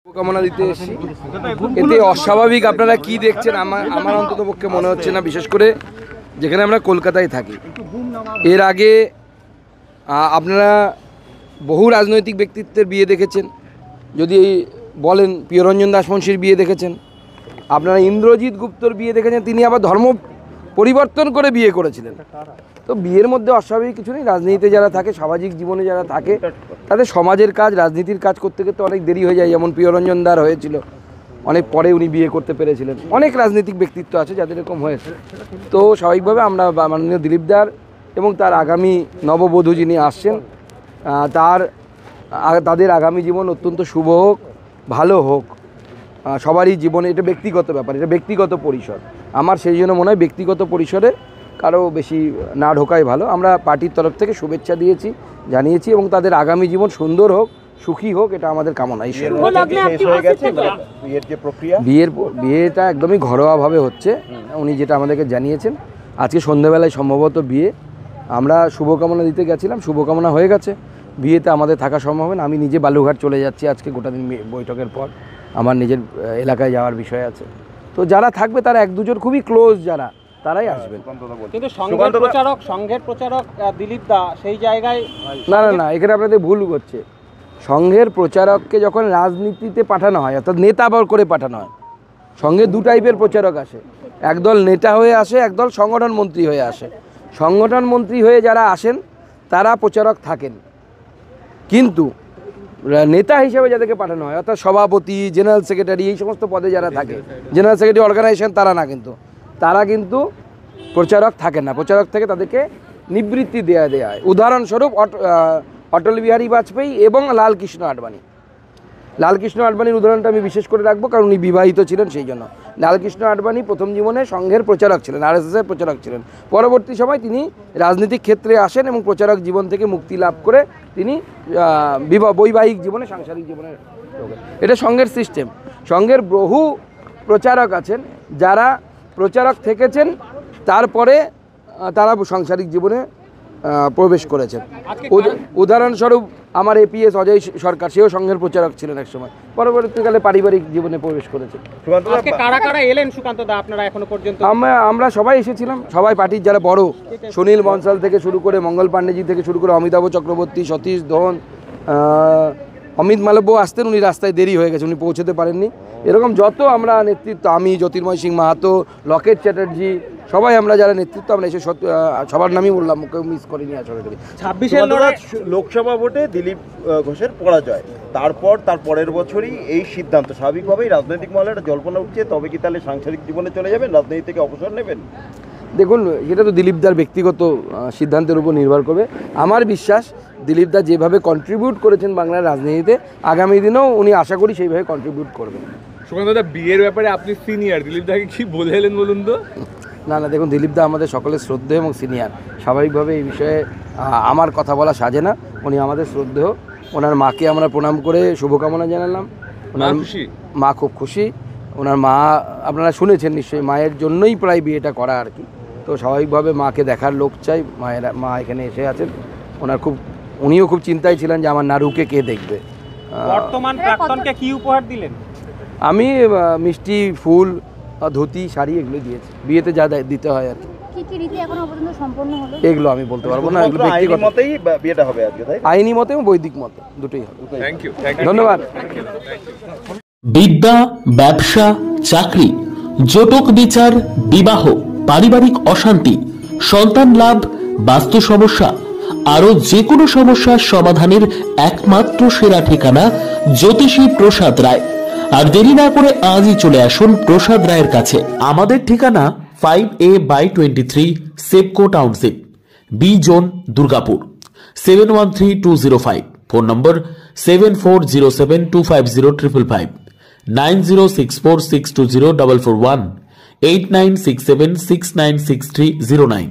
শুভকামনা দিতে এসেছি। এতে অস্বাভাবিক আপনারা কি দেখছেন আমার অন্তত পক্ষে মনে হচ্ছে না, বিশেষ করে যেখানে আমরা কলকাতায় থাকি। এর আগে আপনারা বহু রাজনৈতিক ব্যক্তিত্বের বিয়ে দেখেছেন, যদি বলেন প্রিয়রঞ্জন দাসমুন্সির বিয়ে দেখেছেন, আপনারা ইন্দ্রজিৎ গুপ্তর বিয়ে দেখেছেন, তিনি আবার ধর্ম পরিবর্তন করে বিয়ে করেছিলেন। তো বিয়ের মধ্যে অস্বাভাবিক কিছু নেই। রাজনীতিতে যারা থাকে, সামাজিক জীবনে যারা থাকে, তাদের সমাজের কাজ, রাজনীতির কাজ করতে করতে অনেক দেরি হয়ে যায়। যেমন প্রিয়রঞ্জন দার হয়েছিল, অনেক পরে উনি বিয়ে করতে পেরেছিলেন। অনেক রাজনৈতিক ব্যক্তিত্ব আছে যাদের এরকম হয়েছে। তো স্বাভাবিকভাবে আমরা মাননীয় দিলীপ দার এবং তার আগামী নববধূ যিনি আসছেন, তাদের আগামী জীবন অত্যন্ত শুভ হোক, ভালো হোক। সবারই জীবনে এটা ব্যক্তিগত ব্যাপার, এটা ব্যক্তিগত পরিসর। আমার সেই জন্য মনে হয় ব্যক্তিগত পরিসরে কারো বেশি না ঢোকাই ভালো। আমরা পার্টির তরফ থেকে শুভেচ্ছা দিয়েছি, জানিয়েছি, এবং তাদের আগামী জীবন সুন্দর হোক, সুখী হোক, এটা আমাদের কামনা। বিয়েটা একদমই ঘরোয়াভাবে হচ্ছে, উনি যেটা আমাদেরকে জানিয়েছেন। আজকে সন্ধ্যাবেলায় সম্ভবত বিয়ে। আমরা শুভকামনা দিতে গেছিলাম, শুভকামনা হয়ে গেছে। বিয়েতে আমাদের থাকা সম্ভব হবে না। আমি নিজে বালুঘাট চলে যাচ্ছি আজকে, গোটা দিন বৈঠকের পর আমার নিজের এলাকায় যাওয়ার বিষয় আছে। তো যারা থাকবে তারা এক দুজন খুবই ক্লোজ যারা, তারাই আসবেন। কিন্তু সংঘের প্রচারক দিলীপ দা সেই জায়গায় না, এখানে আপনাদের ভুল হচ্ছে। সংঘের প্রচারককে যখন রাজনীতিতে পাঠানো হয়, অর্থাৎ নেতা করে পাঠানো হয়, সঙ্গে দু টাইপের প্রচারক আসে। একদল নেতা হয়ে আসে, একদল সংগঠন মন্ত্রী হয়ে আসে। সংগঠন মন্ত্রী হয়ে যারা আসেন তারা প্রচারক থাকেন, কিন্তু নেতা হিসেবে যাদেরকে পাঠানো হয়, অর্থাৎ সভাপতি, জেনারেল সেক্রেটারি, এই সমস্ত পদে যারা থাকে, জেনারেল সেক্রেটারি অর্গানাইজেশন, তারা কিন্তু প্রচারক থাকেন না। প্রচারক থেকে তাদেরকে নিবৃত্তি দেওয়া হয়। উদাহরণস্বরূপ অটল বিহারী বাজপেয়ী এবং লালকৃষ্ণ আডবাণীর উদাহরণটা আমি বিশেষ করে রাখবো, কারণ উনি বিবাহিত ছিলেন, সেই জন্য। লালকৃষ্ণ আডবাণী প্রথম জীবনে সংঘের প্রচারক ছিলেন, আরএসএসের প্রচারক ছিলেন। পরবর্তী সময় তিনি রাজনৈতিক ক্ষেত্রে আসেন এবং প্রচারক জীবন থেকে মুক্তি লাভ করে তিনি বৈবাহিক জীবনে, সাংসারিক জীবনে ঢোকেন। এটা সংঘের সিস্টেম। সংঘের বহু প্রচারক আছেন যারা প্রচারক থেকেছেন, তারপরে তারা সাংসারিক জীবনে প্রবেশ করেছেন। উদাহরণস্বরূপ আমার এপিএস অজয় সরকার, সেও সংঘের প্রচারক ছিলেন এক সময়, পরবর্তীকালে পারিবারিক জীবনে প্রবেশ করেছেন। কারা এলেন সুকান্ত দা আপনারা এখনো পর্যন্ত? আমরা সবাই এসেছিলাম, সবাই পার্টির যারা বড়, সুনীল বনসাল থেকে শুরু করে, মঙ্গল পাণ্ডেজি থেকে শুরু করে, অমিতাভ চক্রবর্তী, সতীশ ধন, অমিত মালব্য আসতেন, উনি রাস্তায় দেরি হয়ে গেছে, উনি পৌঁছতে পারেননি। এরকম যত আমরা নেতৃত্ব, আমি, জ্যোতির্ময় সিং মাহাতো, লকেট চ্যাটার্জি, সবাই আমরা যারা নেতৃত্ব, আমরা এসে সবার নামই বললাম, কেউ মিস করিনি। আসলে 26 লোকসভা ভোটে দিলীপ ঘোষের পরাজয়, তার পরের বছরই এই সিদ্ধান্ত, স্বাভাবিকভাবেই রাজনৈতিক মহলে একটা জল্পনা উঠছে, তবে কি তাহলে সাংসারিক জীবনে চলে যাবেন, রাজনীতি থেকে অবসর নেবেন? দেখুন, এটা তো দিলীপদার ব্যক্তিগত সিদ্ধান্তের উপর নির্ভর করবে। আমার বিশ্বাস দিলীপদা যেভাবে কন্ট্রিবিউট করেছেন বাংলার রাজনীতিতে, আগামী দিনেও উনি আশা করি সেইভাবে কন্ট্রিবিউট করবেন। সুকান্ত দা, বিয়ের ব্যাপারে আপনি সিনিয়র, দিলীপদাকে কি বলে এলেন বলুন তো? না, দেখুন, দিলীপদা আমাদের সকলের শ্রদ্ধেয় এবং সিনিয়র। স্বাভাবিকভাবে এই বিষয়ে আমার কথা বলা সাজে না। উনি আমাদের শ্রদ্ধেয়। ওনার মাকে আমরা প্রণাম করে শুভকামনা জানালাম। ওনার মা খুব খুশি। ওনার মা আপনারা শুনেছেন নিশ্চয়ই, মায়ের জন্যই প্রায় বিয়েটা করা আর কি। তো স্বাভাবিকভাবে মাকে দেখার লোক চাই, মা এখানে এসে আছেন। উনিও খুব চিন্তায় ছিলেন যে আমার নারুকে কে দেখবে। বর্তমান প্রাক্তনকে কি উপহার দিলেন? আমি মিষ্টি, ফুল, ধুতি, শাড়ি এগুলো দিয়েছি। বিয়েতে যা দিতে হয় আর কি। এগুলো আমি বলতে পারবো না, এগুলো ব্যক্তিগত। বিয়েটা হবে আজকে, তাই? আইনি মতে এবং বৈদিক মতে দুটোই হবে। থ্যাংক ইউ, ধন্যবাদ। বিদ্যা, ব্যবসা, চাকরি, জটক বিচার, বিবাহ, পারিবারিক অশান্তি, সন্তান লাভ, বাস্তু সমস্যা, আরো যে কোনো সমস্যার সমাধানের একমাত্র সেরা ঠিকানা জ্যোতিষী প্রসাদ রায়। আর দেরি না করে আজই চলে আসুন প্রসাদ রায়ের কাছে। আমাদের ঠিকানা 5A/23 সেপকো township, B zone, Durgapur, 713205। Phone নম্বর 7407250555, 9064620441, 8967696309।